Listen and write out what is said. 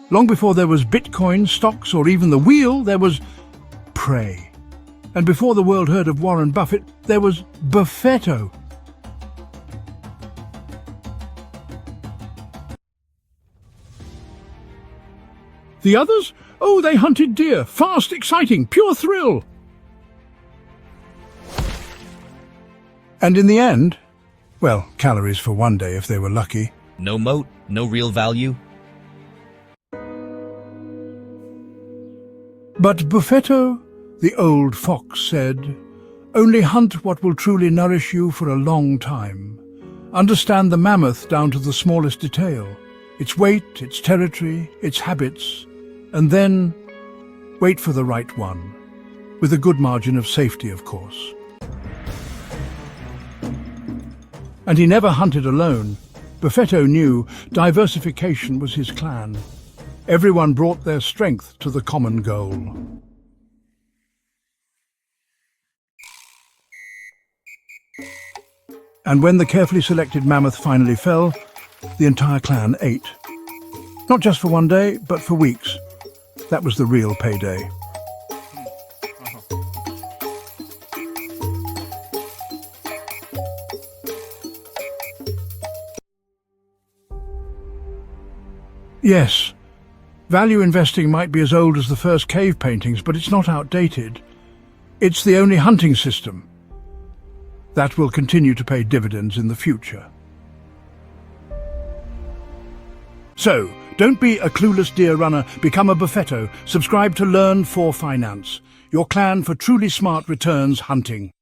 Long before there was Bitcoin, stocks, or even the wheel, there was prey. And before the world heard of Warren Buffett, there was Buffetto. The others? Oh, they hunted deer. Fast, exciting, pure thrill. And in the end, well, calories for one day if they were lucky. No moat, no real value. But Buffetto, the old fox, said, "Only hunt what will truly nourish you for a long time. Understand the mammoth down to the smallest detail, its weight, its territory, its habits, and then wait for the right one, with a good margin of safety, of course." And he never hunted alone. Buffetto knew diversification was his clan. Everyone brought their strength to the common goal. And when the carefully selected mammoth finally fell, the entire clan ate. Not just for one day, but for weeks. That was the real payday. Yes, value investing might be as old as the first cave paintings, but it's not outdated. It's the only hunting system that will continue to pay dividends in the future. So, don't be a clueless deer runner, become a Buffetto. Subscribe to Learn for Finance, your clan for truly smart returns hunting.